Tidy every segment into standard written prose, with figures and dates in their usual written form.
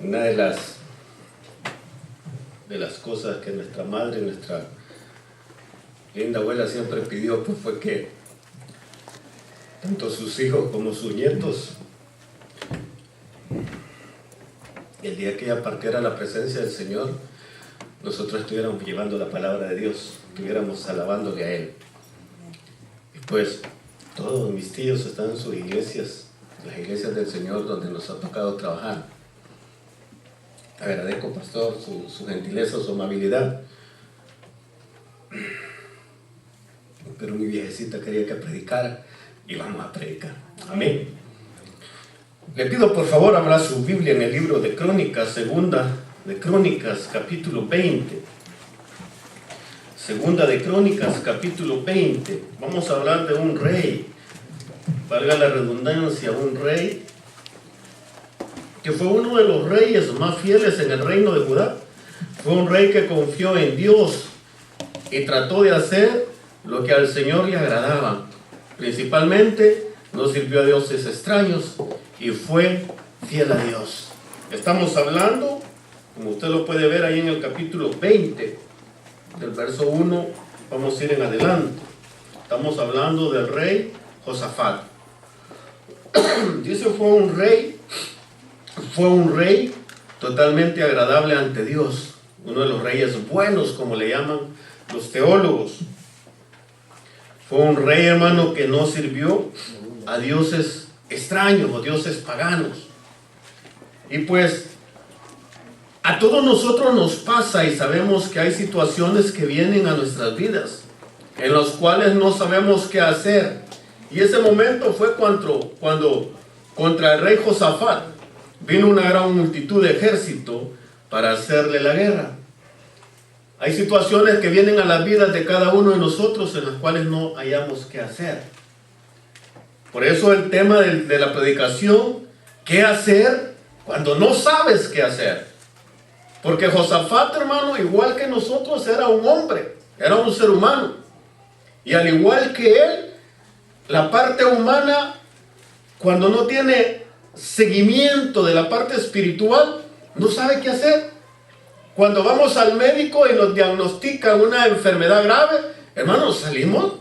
Una de las cosas que nuestra madre, nuestra linda abuela siempre pidió, pues, fue que tanto sus hijos como sus nietos, el día que ella partiera a la presencia del Señor, nosotros estuviéramos llevando la palabra de Dios, estuviéramos alabándole a Él. Y pues todos mis tíos están en sus iglesias, las iglesias del Señor donde nos ha tocado trabajar. Agradezco, pastor, su gentileza, su amabilidad. Pero mi viejecita quería que predicara y vamos a predicar. Amén. Le pido por favor abra su Biblia en el libro de Crónicas, segunda de Crónicas, capítulo 20. Segunda de Crónicas, capítulo 20. Vamos a hablar de un rey, valga la redundancia, un rey que fue uno de los reyes más fieles en el reino de Judá. Fue un rey que confió en Dios y trató de hacer lo que al Señor le agradaba. Principalmente no sirvió a dioses extraños y fue fiel a Dios. Estamos hablando, como usted lo puede ver ahí en el capítulo 20, del verso 1, vamos a ir en adelante. Estamos hablando del rey Josafat. Dice, fue un rey totalmente agradable ante Dios, uno de los reyes buenos, como le llaman los teólogos. Fue un rey, hermano, que no sirvió a dioses extraños o dioses paganos. Y pues a todos nosotros nos pasa y sabemos que hay situaciones que vienen a nuestras vidas en las cuales no sabemos qué hacer. Y ese momento fue cuando contra el rey Josafat vino una gran multitud de ejército para hacerle la guerra. Hay situaciones que vienen a las vidas de cada uno de nosotros en las cuales no hayamos qué hacer. Por eso el tema de la predicación, ¿qué hacer cuando no sabes qué hacer? Porque Josafat, hermano, igual que nosotros, era un hombre, era un ser humano. Y al igual que él, la parte humana, cuando no tiene seguimiento de la parte espiritual, no sabe qué hacer. Cuando vamos al médico y nos diagnostican una enfermedad grave, hermanos, salimos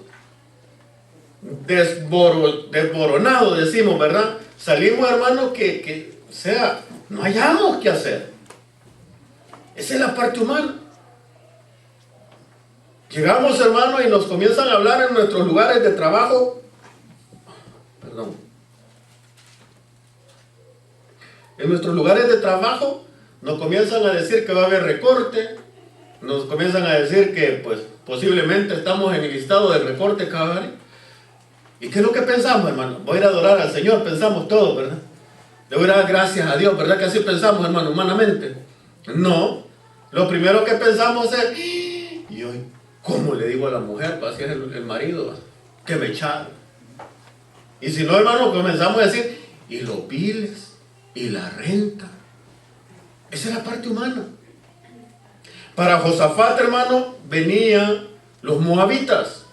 desboronados, decimos, ¿verdad? Salimos, hermanos, o sea, no hayamos qué hacer. Esa es la parte humana. Llegamos, hermanos, y nos comienzan a hablar en nuestros lugares de trabajo. En nuestros lugares de trabajo nos comienzan a decir que va a haber recorte, nos comienzan a decir que pues posiblemente estamos en el listado de recorte cada año. ¿Y qué es lo que pensamos, hermano? Voy a ir a adorar al Señor, pensamos todo, ¿verdad? Le voy a dar gracias a Dios, ¿verdad que así pensamos, hermano, humanamente? No, lo primero que pensamos es, y hoy, ¿cómo le digo a la mujer, pues, si es el marido, que me echaron? Y si no, hermano, comenzamos a decir, y los biles, y la renta. Esa es la parte humana. Para Josafat, hermano, venían los moabitas.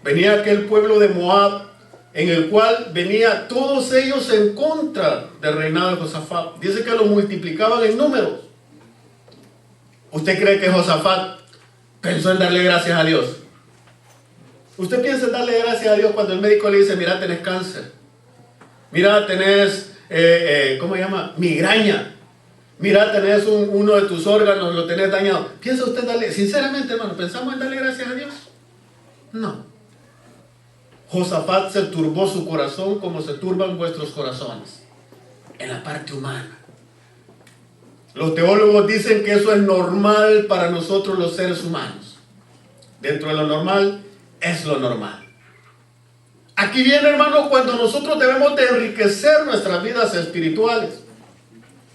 Venía aquel pueblo de Moab, en el cual venía todos ellos en contra del reinado de Josafat. Dice que lo multiplicaban en números. ¿Usted cree que Josafat pensó en darle gracias a Dios? ¿Usted piensa en darle gracias a Dios cuando el médico le dice, mira, tenés cáncer? Mira, tenés, ¿cómo se llama? Migraña. Mira, tenés uno de tus órganos, lo tenés dañado. ¿Piensa usted darle, sinceramente, hermano, pensamos en darle gracias a Dios? No. Josafat se turbó su corazón como se turban vuestros corazones, en la parte humana. Los teólogos dicen que eso es normal para nosotros los seres humanos. Dentro de lo normal, es lo normal. Aquí viene, hermano, cuando nosotros debemos de enriquecer nuestras vidas espirituales.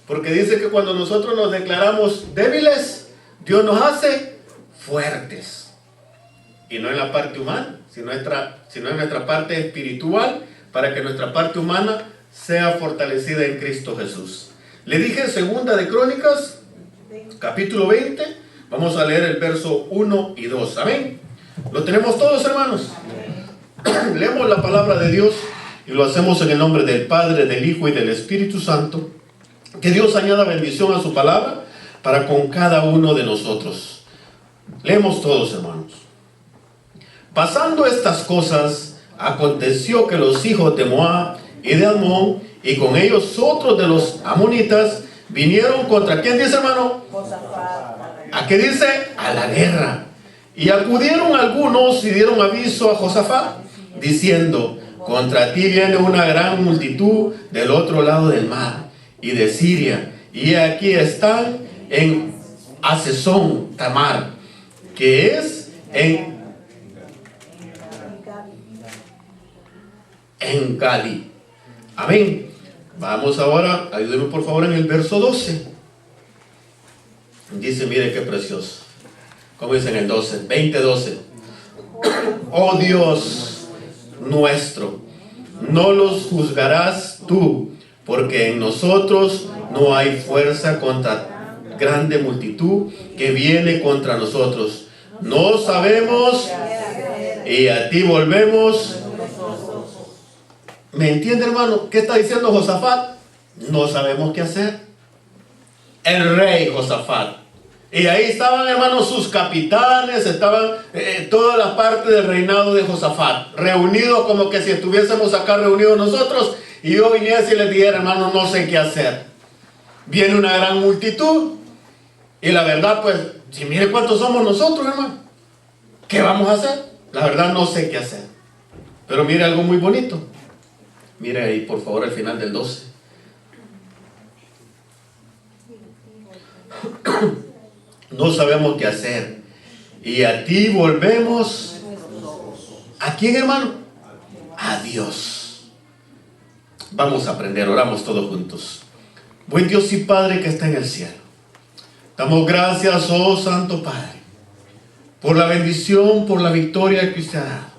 Porque dice que cuando nosotros nos declaramos débiles, Dios nos hace fuertes. Y no en la parte humana, sino en nuestra parte espiritual, para que nuestra parte humana sea fortalecida en Cristo Jesús. Le dije segunda de Crónicas, capítulo 20, vamos a leer el verso 1 y 2. Amén. ¿Lo tenemos todos, hermanos? Leemos la palabra de Dios y lo hacemos en el nombre del Padre, del Hijo y del Espíritu Santo. Que Dios añada bendición a su palabra para con cada uno de nosotros. Leemos todos, hermanos. Pasando estas cosas, aconteció que los hijos de Moab y de Amón, y con ellos otros de los amonitas, vinieron contra, ¿quién dice, hermano? ¿A qué dice? A la guerra. Y acudieron algunos y dieron aviso a Josafat, diciendo: contra ti viene una gran multitud del otro lado del mar y de Siria, y aquí están en Hazezón Tamar, que es en Gali. Amén. Vamos ahora, ayúdenme por favor en el verso 12. Dice, mire qué precioso. Como dice en el 12, 20:12. Oh Dios nuestro, no los juzgarás tú, porque en nosotros no hay fuerza contra grande multitud que viene contra nosotros. No sabemos y a ti volvemos. ¿Me entiende, hermano? ¿Qué está diciendo Josafat? No sabemos qué hacer. El rey Josafat. Y ahí estaban, hermanos, sus capitanes, estaban toda la parte del reinado de Josafat, reunidos como que si estuviésemos acá reunidos nosotros, y yo viniese y les dijera, hermano, no sé qué hacer. Viene una gran multitud, y la verdad, pues, si mire cuántos somos nosotros, hermano, ¿qué vamos a hacer? La verdad no sé qué hacer. Pero mire algo muy bonito. Mire ahí, por favor, al final del 12. No sabemos qué hacer. Y a ti volvemos. ¿A quién, hermano? A Dios. Vamos a aprender, oramos todos juntos. Buen Dios y Padre que está en el cielo, damos gracias, oh Santo Padre, por la bendición, por la victoria que usted ha dado.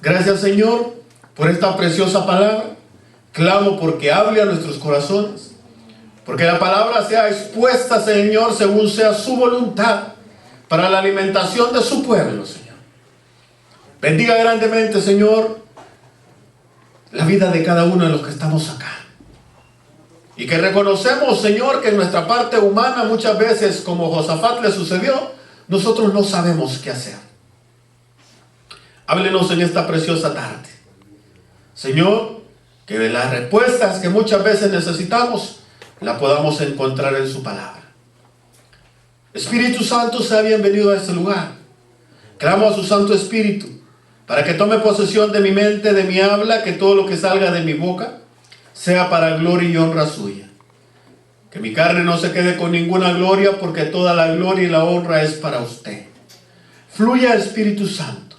Gracias, Señor, por esta preciosa palabra. Clamo porque hable a nuestros corazones, porque la palabra sea expuesta, Señor, según sea su voluntad, para la alimentación de su pueblo, Señor. Bendiga grandemente, Señor, la vida de cada uno de los que estamos acá. Y que reconocemos, Señor, que en nuestra parte humana muchas veces, como Josafat le sucedió, nosotros no sabemos qué hacer. Háblenos en esta preciosa tarde, Señor, que de las respuestas que muchas veces necesitamos, la podamos encontrar en su palabra. Espíritu Santo, sea bienvenido a este lugar. Clamo a su Santo Espíritu para que tome posesión de mi mente, de mi habla, que todo lo que salga de mi boca sea para gloria y honra suya. Que mi carne no se quede con ninguna gloria, porque toda la gloria y la honra es para usted. Fluya, Espíritu Santo,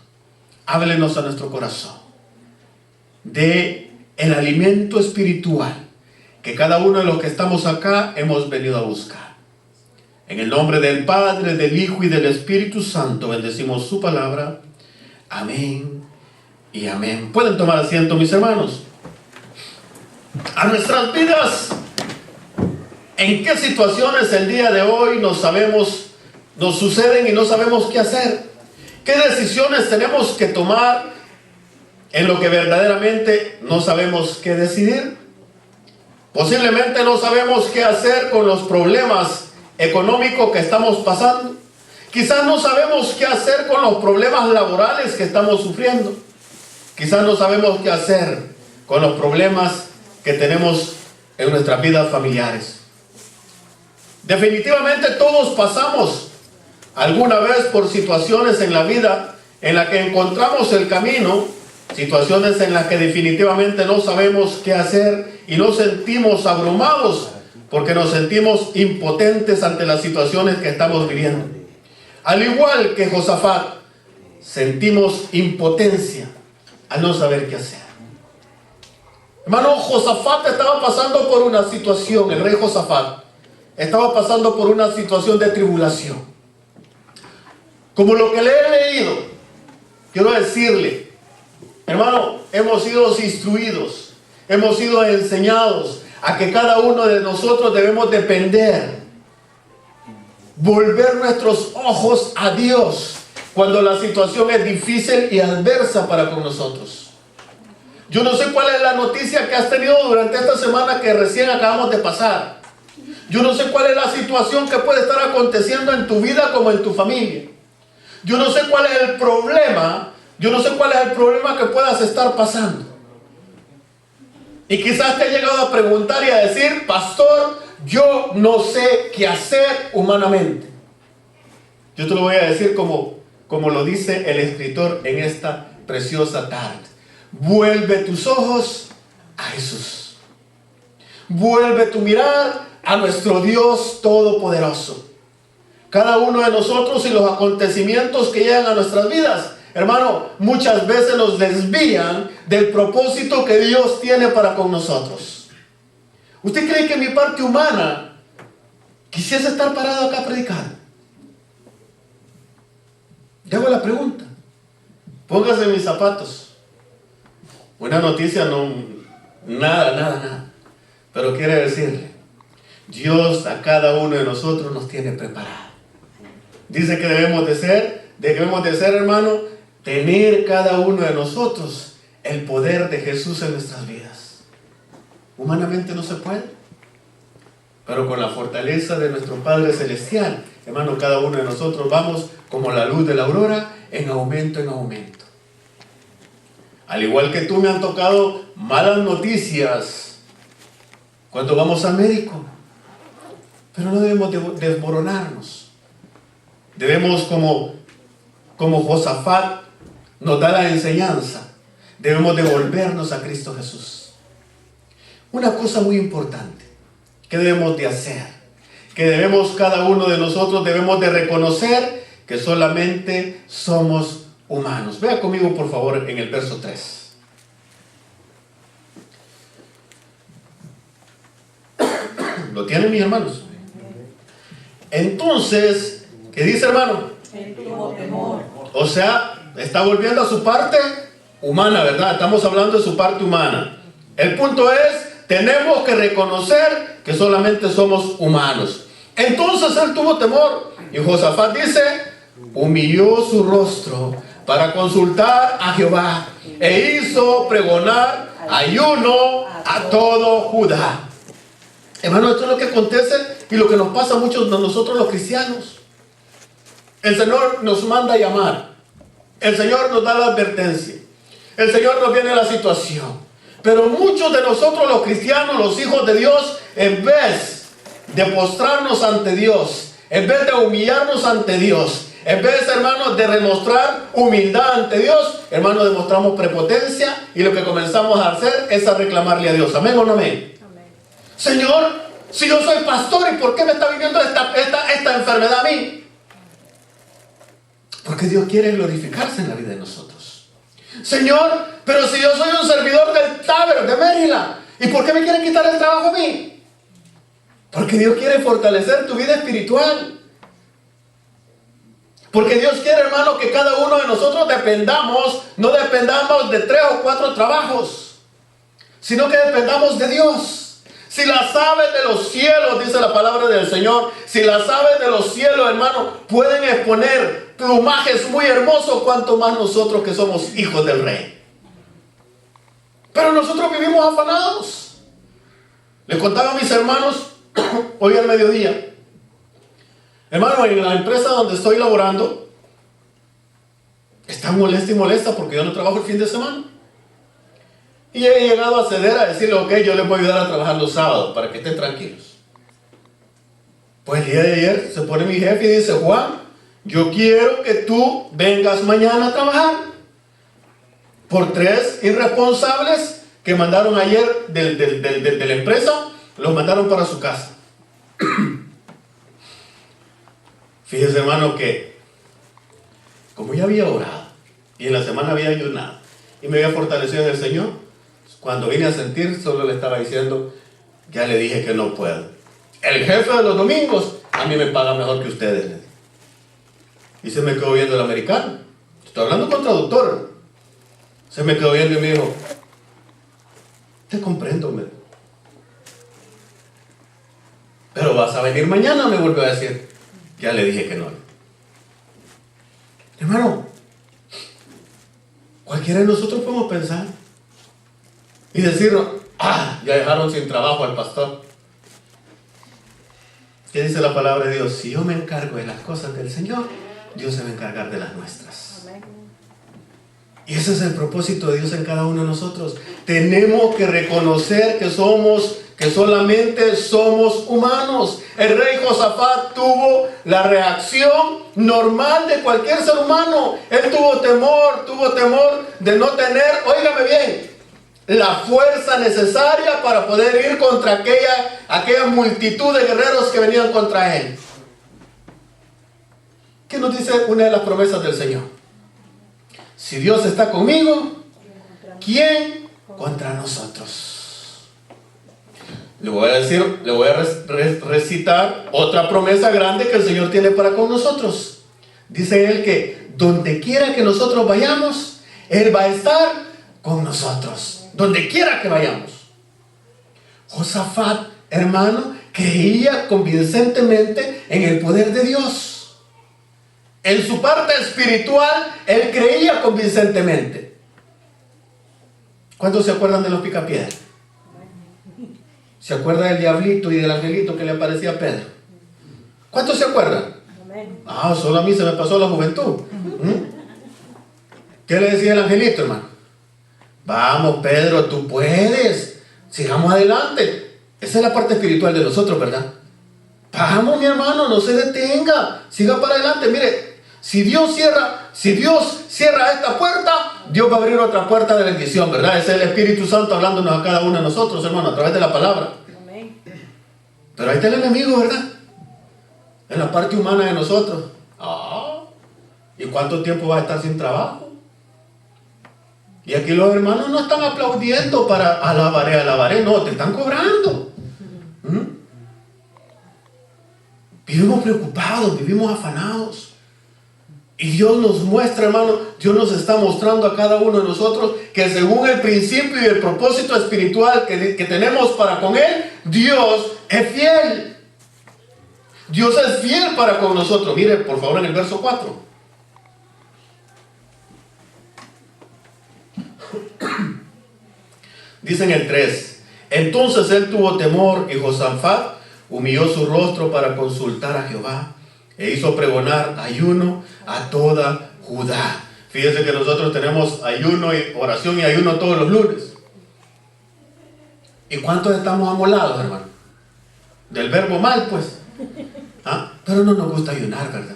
háblenos a nuestro corazón de el alimento espiritual que cada uno de los que estamos acá hemos venido a buscar. En el nombre del Padre, del Hijo y del Espíritu Santo bendecimos su palabra. Amén y amén. Pueden tomar asiento, mis hermanos. A nuestras vidas, ¿en qué situaciones el día de hoy nos suceden y no sabemos qué hacer? ¿Qué decisiones tenemos que tomar en lo que verdaderamente no sabemos qué decidir? Posiblemente no sabemos qué hacer con los problemas económicos que estamos pasando. Quizás no sabemos qué hacer con los problemas laborales que estamos sufriendo. Quizás no sabemos qué hacer con los problemas que tenemos en nuestras vidas familiares. Definitivamente todos pasamos alguna vez por situaciones en la vida en las que encontramos el camino, situaciones en las que definitivamente no sabemos qué hacer y nos sentimos abrumados porque nos sentimos impotentes ante las situaciones que estamos viviendo. Al igual que Josafat, sentimos impotencia al no saber qué hacer. Hermano, Josafat estaba pasando por una situación, el rey Josafat estaba pasando por una situación de tribulación. Como lo que le he leído, quiero decirle, hermano, hemos sido instruidos, hemos sido enseñados a que cada uno de nosotros debemos depender, volver nuestros ojos a Dios cuando la situación es difícil y adversa para con nosotros. Yo no sé cuál es la noticia que has tenido durante esta semana que recién acabamos de pasar. Yo no sé cuál es la situación que puede estar aconteciendo en tu vida como en tu familia. Yo no sé cuál es el problema. Yo no sé cuál es el problema que puedas estar pasando. Y quizás te has llegado a preguntar y a decir, pastor, yo no sé qué hacer humanamente. Yo te lo voy a decir como lo dice el escritor en esta preciosa tarde. Vuelve tus ojos a Jesús. Vuelve tu mirar a nuestro Dios Todopoderoso. Cada uno de nosotros y los acontecimientos que llegan a nuestras vidas, hermano, muchas veces nos desvían del propósito que Dios tiene para con nosotros. ¿Usted cree que mi parte humana quisiese estar parado acá predicando? Yo hago la pregunta. Póngase en mis zapatos. Una noticia no, nada. Pero quiere decirle, Dios a cada uno de nosotros nos tiene preparado. Dice que debemos de ser, hermano, tener cada uno de nosotros el poder de Jesús en nuestras vidas. Humanamente no se puede, pero con la fortaleza de nuestro Padre Celestial, hermano, cada uno de nosotros vamos como la luz de la aurora, en aumento en aumento. Al igual que tú, me han tocado malas noticias cuando vamos al médico, pero no debemos desmoronarnos. Debemos, como Josafat nos da la enseñanza, debemos devolvernos a Cristo Jesús. Una cosa muy importante que debemos de hacer, que debemos cada uno de nosotros, debemos de reconocer que solamente somos humanos. Vea conmigo por favor en el verso 3. ¿Lo tienen, mis hermanos? Entonces, ¿qué dice, hermano? Él tuvo temor. O sea, está volviendo a su parte humana, ¿verdad? Estamos hablando de su parte humana. El punto es, tenemos que reconocer que solamente somos humanos. Entonces él tuvo temor. Y Josafat dice, humilló su rostro para consultar a Jehová e hizo pregonar ayuno a todo Judá. Hermano, esto es lo que acontece y lo que nos pasa a muchos de nosotros los cristianos. El Señor nos manda a llamar. El Señor nos da la advertencia. El Señor nos viene a la situación. Pero muchos de nosotros los cristianos, los hijos de Dios, en vez de postrarnos ante Dios, en vez de humillarnos ante Dios, en vez, hermanos, de demostrar humildad ante Dios, hermanos, demostramos prepotencia y lo que comenzamos a hacer es a reclamarle a Dios. ¿Amén o no amén? Señor, si yo soy pastor, ¿y por qué me está viniendo esta enfermedad a mí? Porque Dios quiere glorificarse en la vida de nosotros. Señor, pero si yo soy un servidor del Taber, de Maryland, ¿y por qué me quieren quitar el trabajo a mí? Porque Dios quiere fortalecer tu vida espiritual. Porque Dios quiere, hermano, que cada uno de nosotros no dependamos de 3 o 4 trabajos, sino que dependamos de Dios. Si las aves de los cielos, dice la palabra del Señor, si las aves de los cielos, hermano, pueden exponer plumajes muy hermosos, cuanto más nosotros que somos hijos del Rey. Pero nosotros vivimos afanados. Les contaba a mis hermanos hoy al mediodía. Hermano, en la empresa donde estoy laborando, están molesta y molesta porque yo no trabajo el fin de semana. Y he llegado a ceder a decirle, ok, yo les voy a ayudar a trabajar los sábados para que estén tranquilos. Pues el día de ayer se pone mi jefe y dice, Juan, yo quiero que tú vengas mañana a trabajar por 3 irresponsables que mandaron ayer de la empresa, los mandaron para su casa. Fíjese, hermano, que como ya había orado y en la semana había ayunado y me había fortalecido en el Señor, cuando vine a sentir, solo le estaba diciendo, ya le dije que no puedo. El jefe de los domingos a mí me paga mejor que ustedes, le dije. Y se me quedó viendo el americano. Estoy hablando con traductor. Se me quedó viendo y me dijo, te comprendo, me. Pero vas a venir mañana, me volvió a decir. Ya le dije que no. Hermano, cualquiera de nosotros podemos pensar, y decir, ya dejaron sin trabajo al pastor. ¿Qué dice la palabra de Dios? Si yo me encargo de las cosas del Señor, Dios se va a encargar de las nuestras. Y ese es el propósito de Dios en cada uno de nosotros. Tenemos que reconocer que solamente somos humanos. El rey Josafat tuvo la reacción normal de cualquier ser humano. Él tuvo temor de no tener, óigame bien, la fuerza necesaria para poder ir contra aquella multitud de guerreros que venían contra él. ¿Qué nos dice una de las promesas del Señor? Si Dios está conmigo, ¿quién contra nosotros? Le voy a recitar otra promesa grande que el Señor tiene para con nosotros. Dice Él que donde quiera que nosotros vayamos, Él va a estar con nosotros. Donde quiera que vayamos. Josafat, hermano, creía convincentemente en el poder de Dios. En su parte espiritual, él creía convincentemente. ¿Cuántos se acuerdan de los picapiedras? ¿Se acuerda del diablito y del angelito que le aparecía a Pedro? ¿Cuántos se acuerdan? Solo a mí se me pasó la juventud. ¿Qué le decía el angelito, hermano? Vamos, Pedro, tú puedes. Sigamos adelante. Esa es la parte espiritual de nosotros, ¿verdad? Vamos, mi hermano, no se detenga. Siga para adelante. Mire, si Dios cierra esta puerta, Dios va a abrir otra puerta de bendición, ¿verdad? Ese es el Espíritu Santo hablándonos a cada uno de nosotros, hermano, a través de la palabra. Amén. Pero ahí está el enemigo, ¿verdad? En la parte humana de nosotros. ¿Y cuánto tiempo va a estar sin trabajo? Y aquí los hermanos no están aplaudiendo para alabaré, no, te están cobrando. Vivimos preocupados, vivimos afanados. Y Dios nos muestra, hermano, Dios nos está mostrando a cada uno de nosotros que según el principio y el propósito espiritual que tenemos para con Él, Dios es fiel. Dios es fiel para con nosotros. Mire, por favor, en el verso 4. Dice en el 3: Entonces él tuvo temor y Josafat humilló su rostro para consultar a Jehová e hizo pregonar ayuno a toda Judá. Fíjense que nosotros tenemos ayuno y oración y ayuno todos los lunes. ¿Y cuántos estamos amolados, hermano? Del verbo mal, pues. Pero no nos gusta ayunar, ¿verdad?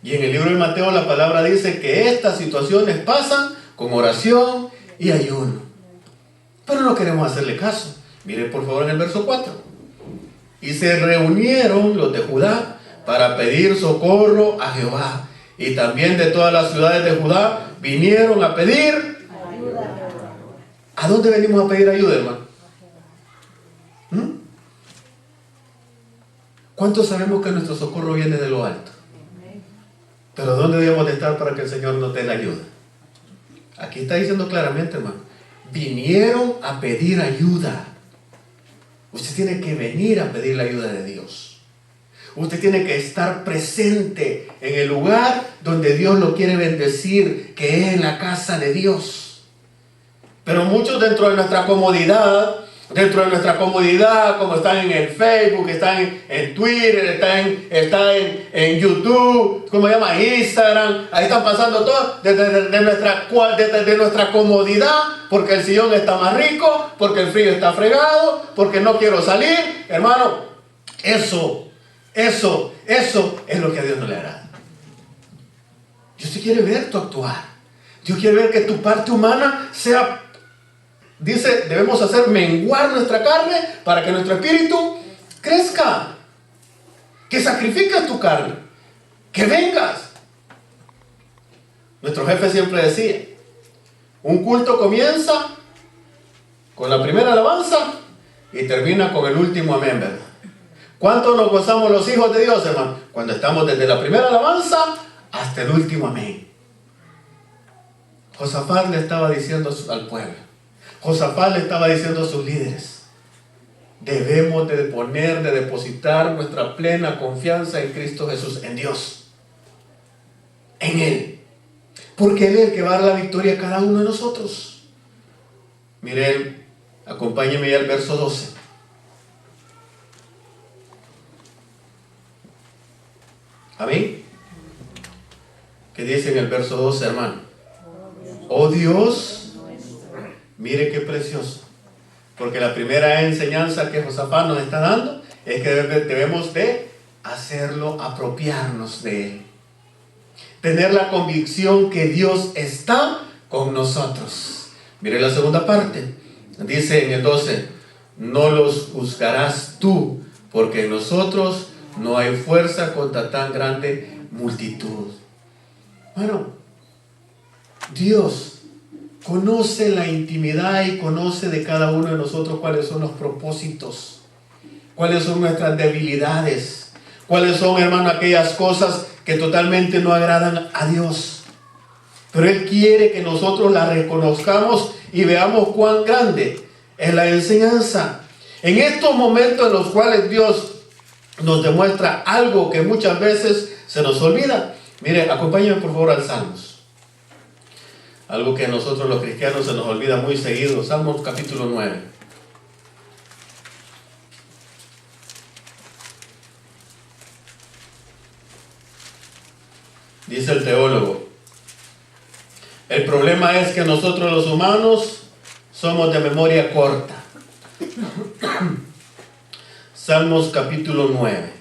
Y en el libro de Mateo la palabra dice que estas situaciones pasan con oración y ayuno. Pero no queremos hacerle caso. Miren por favor en el verso 4. Y se reunieron los de Judá para pedir socorro a Jehová. Y también de todas las ciudades de Judá vinieron a pedir ayuda. ¿A dónde venimos a pedir ayuda, hermano? ¿Cuántos sabemos que nuestro socorro viene de lo alto? Pero ¿dónde debemos de estar para que el Señor nos dé la ayuda? Aquí está diciendo claramente, hermano. Vinieron a pedir ayuda. Usted tiene que venir a pedir la ayuda de Dios. Usted tiene que estar presente en el lugar donde Dios lo quiere bendecir, que es en la casa de Dios. Pero muchos dentro de nuestra comodidad, como están en el Facebook, están en Twitter, están en YouTube, ¿cómo se llama? Instagram, ahí están pasando todo desde nuestra comodidad, porque el sillón está más rico, porque el frío está fregado, porque no quiero salir. Hermano, eso es lo que a Dios no le agrada. Dios te quiere ver tu actuar. Dios quiere ver que tu parte humana sea... Dice, debemos hacer menguar nuestra carne para que nuestro espíritu crezca. Que sacrifiques tu carne. Que vengas. Nuestro jefe siempre decía, un culto comienza con la primera alabanza y termina con el último amén, ¿verdad? ¿Cuánto nos gozamos los hijos de Dios, hermano? Cuando estamos desde la primera alabanza hasta el último amén. Josafat le estaba diciendo al pueblo, Josafat le estaba diciendo a sus líderes, debemos de depositar nuestra plena confianza en Cristo Jesús, en Dios, en Él, porque Él es el que va a dar la victoria a cada uno de nosotros. Miren, Acompáñeme al verso 12. Amén. ¿Qué dice en el verso 12, hermano? Oh Dios, mire qué precioso. Porque la primera enseñanza que Josafat nos está dando es que debemos de hacerlo, apropiarnos de él. Tener la convicción que Dios está con nosotros. Mire la segunda parte. Dice en el 12, no los juzgarás tú, porque en nosotros no hay fuerza contra tan grande multitud. Bueno, Dios conoce la intimidad y conoce de cada uno de nosotros cuáles son los propósitos, cuáles son nuestras debilidades, cuáles son, hermano, aquellas cosas que totalmente no agradan a Dios. Pero Él quiere que nosotros la reconozcamos y veamos cuán grande es la enseñanza. En estos momentos en los cuales Dios nos demuestra algo que muchas veces se nos olvida. Mire, acompáñenme por favor al Salmos. Algo que a nosotros los cristianos se nos olvida muy seguido. Salmos capítulo 9. Dice el teólogo, el problema es que nosotros los humanos somos de memoria corta. Salmos capítulo 9.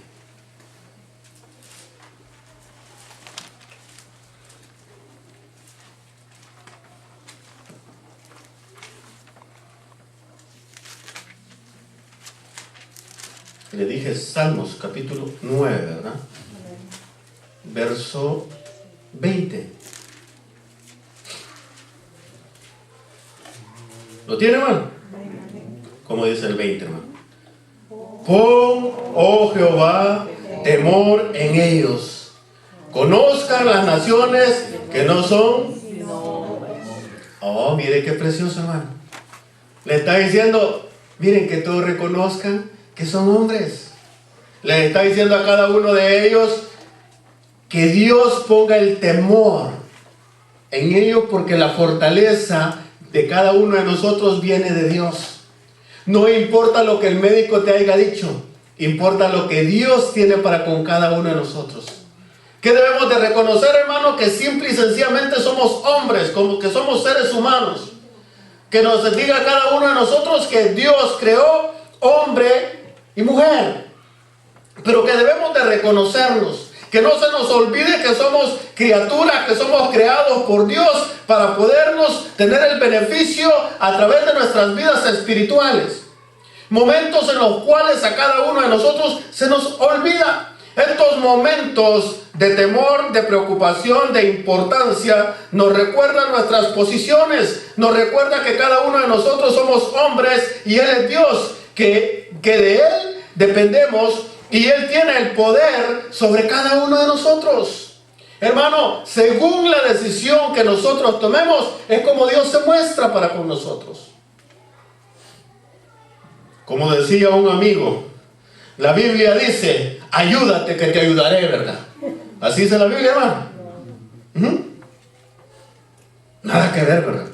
Le dije Salmos capítulo 9, ¿verdad? Verso 20. ¿Lo tiene, hermano? ¿Cómo dice el 20, hermano? Pon, oh Jehová, temor en ellos. Conozcan las naciones que no son. Oh, mire qué precioso, hermano. Le está diciendo, miren que todos reconozcan que son hombres. Le está diciendo a cada uno de ellos que Dios ponga el temor en ellos, porque la fortaleza de cada uno de nosotros viene de Dios. No importa lo que el médico te haya dicho, importa lo que Dios tiene para con cada uno de nosotros. ¿Qué debemos de reconocer, hermano? Que simple y sencillamente somos hombres, como que somos seres humanos. Que nos diga cada uno de nosotros que Dios creó hombre y mujer, pero que debemos de reconocernos, que no se nos olvide que somos criaturas, que somos creados por Dios para podernos tener el beneficio a través de nuestras vidas espirituales. Momentos en los cuales a cada uno de nosotros se nos olvida. Estos momentos de temor, de preocupación, de importancia, nos recuerdan nuestras posiciones, nos recuerda que cada uno de nosotros somos hombres y Él es Dios, que de Él dependemos y Él tiene el poder sobre cada uno de nosotros. Hermano, según la decisión que nosotros tomemos, es como Dios se muestra para con nosotros. Como decía un amigo, la Biblia dice, ayúdate que te ayudaré, ¿verdad? Así dice la Biblia, hermano. Nada que ver, ¿verdad?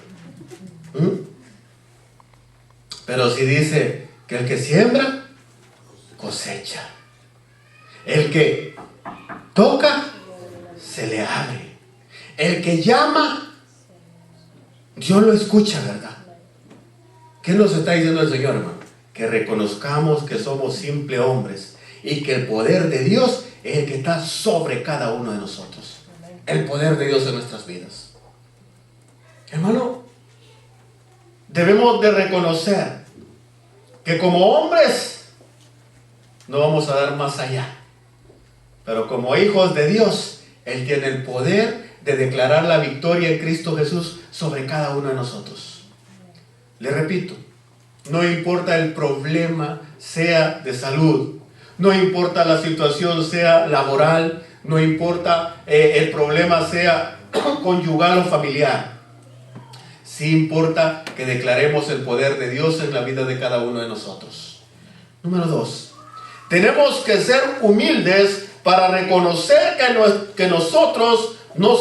Pero si dice que el que siembra, cosecha. El que toca, se le abre. El que llama, Dios lo escucha, ¿verdad? ¿Qué nos está diciendo el Señor, hermano? Que reconozcamos que somos simples hombres y que el poder de Dios es el que está sobre cada uno de nosotros. El poder de Dios en nuestras vidas. Hermano, debemos de reconocer que como hombres no vamos a dar más allá, pero como hijos de Dios, Él tiene el poder de declarar la victoria en Cristo Jesús sobre cada uno de nosotros. Le repito, no importa el problema sea de salud, no importa la situación sea laboral, no importa el problema sea conyugal o familiar. Sí importa que declaremos el poder de Dios en la vida de cada uno de nosotros. Número 2. Tenemos que ser humildes para reconocer que nosotros no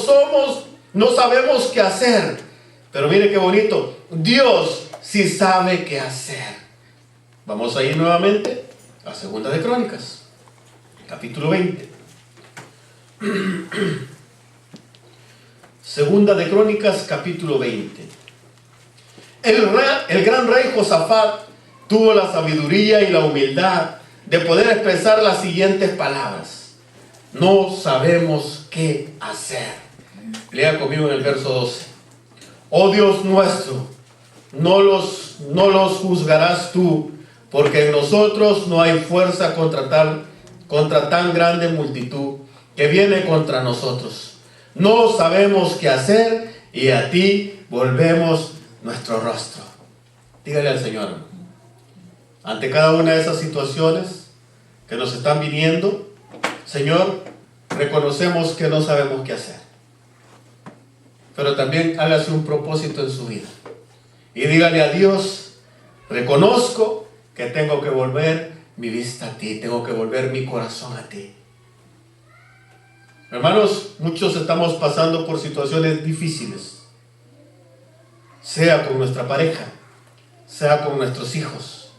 sabemos qué hacer. Pero mire qué bonito. Dios sí sabe qué hacer. Vamos a ir nuevamente a Segunda de Crónicas, capítulo 20. Segunda de Crónicas, capítulo 20. El gran rey Josafat tuvo la sabiduría y la humildad de poder expresar las siguientes palabras: no sabemos qué hacer. Lea conmigo en el verso 12. Oh Dios nuestro, no los juzgarás tú, porque en nosotros no hay fuerza contra tan grande multitud que viene contra nosotros. No sabemos qué hacer y a ti volvemos nuestro rostro. Dígale al Señor, ante cada una de esas situaciones que nos están viniendo, Señor, reconocemos que no sabemos qué hacer. Pero también hágase un propósito en su vida. Y dígale a Dios, reconozco que tengo que volver mi vista a ti, tengo que volver mi corazón a ti. Hermanos, muchos estamos pasando por situaciones difíciles, sea con nuestra pareja, sea con nuestros hijos,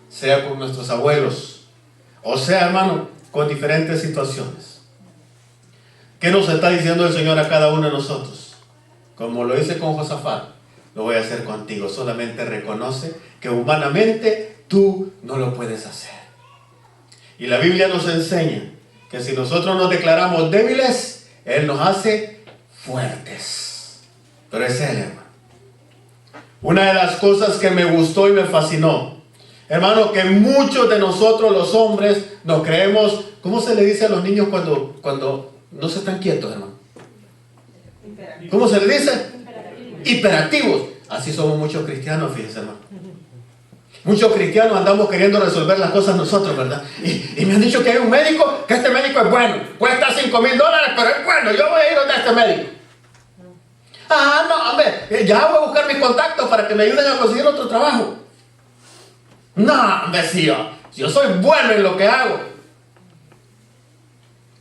sea con nuestros abuelos, o sea, hermano, con diferentes situaciones. ¿Qué nos está diciendo el Señor a cada uno de nosotros? Como lo hice con Josafat, lo voy a hacer contigo. Solamente reconoce que humanamente tú no lo puedes hacer. Y la Biblia nos enseña que si nosotros nos declaramos débiles, Él nos hace fuertes. Pero es Él, hermano. Una de las cosas que me gustó y me fascinó, hermano, que muchos de nosotros los hombres nos creemos, ¿cómo se le dice a los niños cuando no se están quietos, hermano? ¿Cómo se le dice? Hiperactivos. Así somos muchos cristianos, fíjense, hermano. Muchos cristianos andamos queriendo resolver las cosas nosotros, ¿verdad? Y me han dicho que hay un médico, que este médico es bueno, cuesta $5,000, pero es bueno, yo voy a ir donde este médico. Ah, no, hombre, ya voy a buscar mis contactos para que me ayuden a conseguir otro trabajo. No, hombre, si yo soy bueno en lo que hago.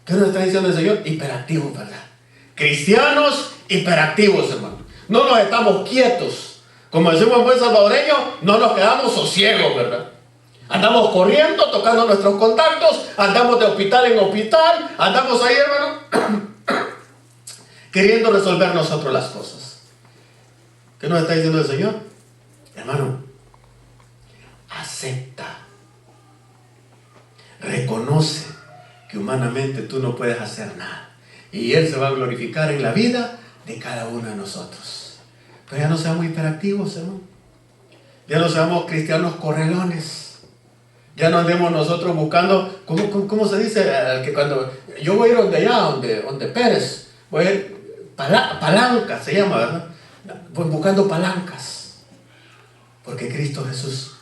¿Qué nos está diciendo el Señor? Hiperactivos, ¿verdad? Cristianos hiperactivos, hermano. No nos estamos quietos. Como decimos en buen salvadoreño, no nos quedamos sosiegos, ¿verdad? Andamos corriendo, tocando nuestros contactos, andamos de hospital en hospital, andamos ahí, hermano, queriendo resolver nosotros las cosas. ¿Qué nos está diciendo el Señor? Hermano, acepta, reconoce que humanamente tú no puedes hacer nada. Y Él se va a glorificar en la vida de cada uno de nosotros. Pero ya no seamos hiperactivos, hermano. Ya no seamos cristianos correlones. Ya no andemos nosotros buscando, ¿cómo se dice? Que cuando yo voy a ir donde Pérez, voy a ir, palanca se llama, ¿verdad? Voy buscando palancas. Porque Cristo Jesús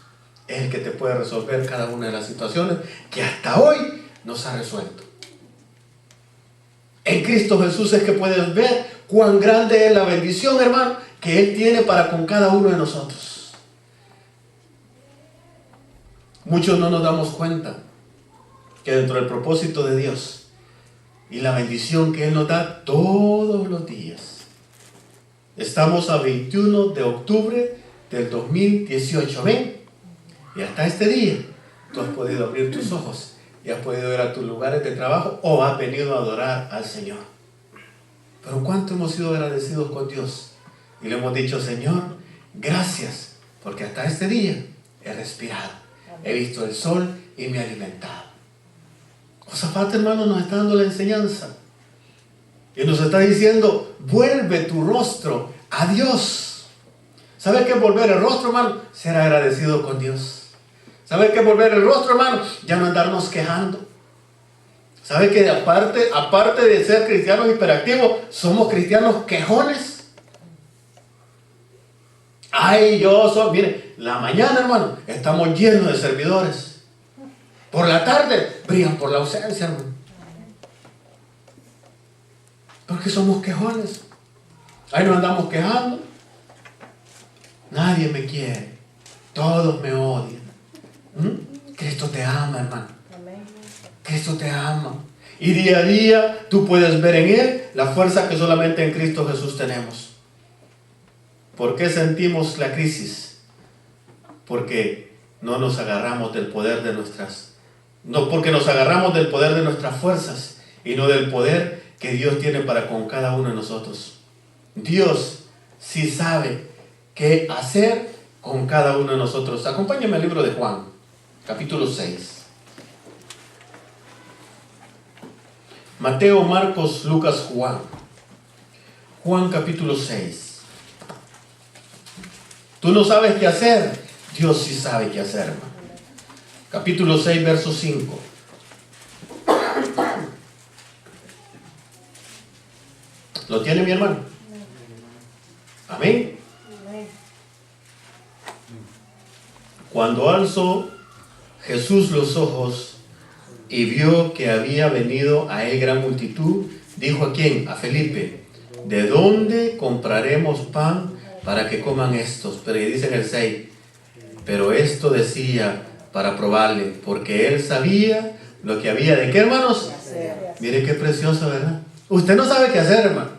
es el que te puede resolver cada una de las situaciones que hasta hoy nos ha resuelto. En Cristo Jesús es que puedes ver cuán grande es la bendición, hermano, que Él tiene para con cada uno de nosotros. Muchos no nos damos cuenta que dentro del propósito de Dios y la bendición que Él nos da todos los días, estamos a 21 de octubre del 2018, ¿ven? Y hasta este día tú has podido abrir tus ojos y has podido ir a tus lugares de trabajo o has venido a adorar al Señor. Pero ¿cuánto hemos sido agradecidos con Dios? Y le hemos dicho, Señor, gracias, porque hasta este día he respirado, he visto el sol y me he alimentado. Josafat, hermano, nos está dando la enseñanza. Y nos está diciendo, vuelve tu rostro a Dios. ¿Sabe qué es volver el rostro, hermano? Ser agradecido con Dios. ¿Sabe qué es volver el rostro, hermano? Ya no andarnos quejando. ¿Sabe que aparte de ser cristianos hiperactivos, somos cristianos quejones? Ay, mire, la mañana, hermano, estamos llenos de servidores. Por la tarde, brillan por la ausencia, hermano. Porque somos quejones. Ahí nos andamos quejando. Nadie me quiere. Todos me odian. Cristo te ama, hermano. Cristo te ama. Y día a día tú puedes ver en Él la fuerza que solamente en Cristo Jesús tenemos. ¿Por qué sentimos la crisis? porque no nos agarramos del poder de porque nos agarramos del poder de nuestras fuerzas y no del poder que Dios tiene para con cada uno de nosotros. Dios sí sabe qué hacer con cada uno de nosotros. Acompáñame al libro de Juan, capítulo 6. Mateo, Marcos, Lucas, Juan. Juan capítulo 6. Tú no sabes qué hacer. Dios sí sabe qué hacer, hermano. Capítulo 6, verso 5. ¿Lo tiene mi hermano? Amén. Cuando alzó Jesús los ojos y vio que había venido a él gran multitud, dijo ¿a quién? A Felipe: ¿de dónde compraremos pan para que coman estos? Pero dice en el 6, pero esto decía para probarle, porque él sabía lo que había de qué, hermanos. Mire qué precioso, ¿verdad? Usted no sabe qué hacer, hermano,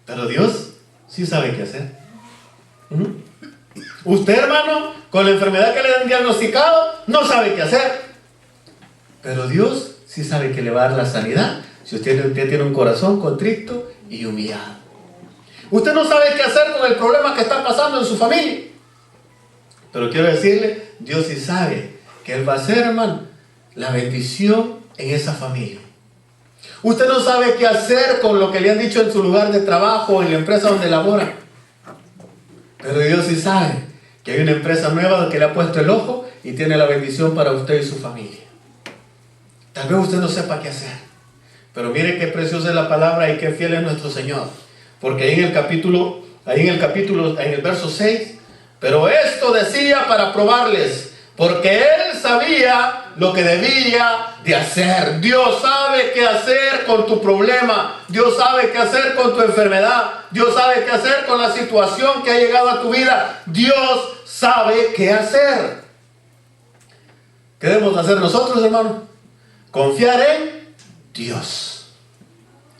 pero Dios sí sabe qué hacer. Usted, hermano, con la enfermedad que le han diagnosticado, no sabe qué hacer, pero Dios sí sabe que le va a dar la sanidad si usted tiene un corazón contrito y humillado. Usted no sabe qué hacer con el problema que está pasando en su familia, pero quiero decirle, Dios sí sabe que Él va a hacer, hermano, la bendición en esa familia. Usted no sabe qué hacer con lo que le han dicho en su lugar de trabajo o en la empresa donde labora, pero Dios sí sabe que hay una empresa nueva que le ha puesto el ojo y tiene la bendición para usted y su familia. Tal vez usted no sepa qué hacer, pero mire qué preciosa es la palabra y qué fiel es nuestro Señor, porque ahí en el verso 6, pero esto decía para probarles, porque Él sabía lo que debía de hacer. Dios sabe qué hacer con tu problema. Dios sabe qué hacer con tu enfermedad. Dios sabe qué hacer con la situación que ha llegado a tu vida. Dios sabe qué hacer. ¿Qué debemos hacer nosotros, hermano? Confiar en Dios.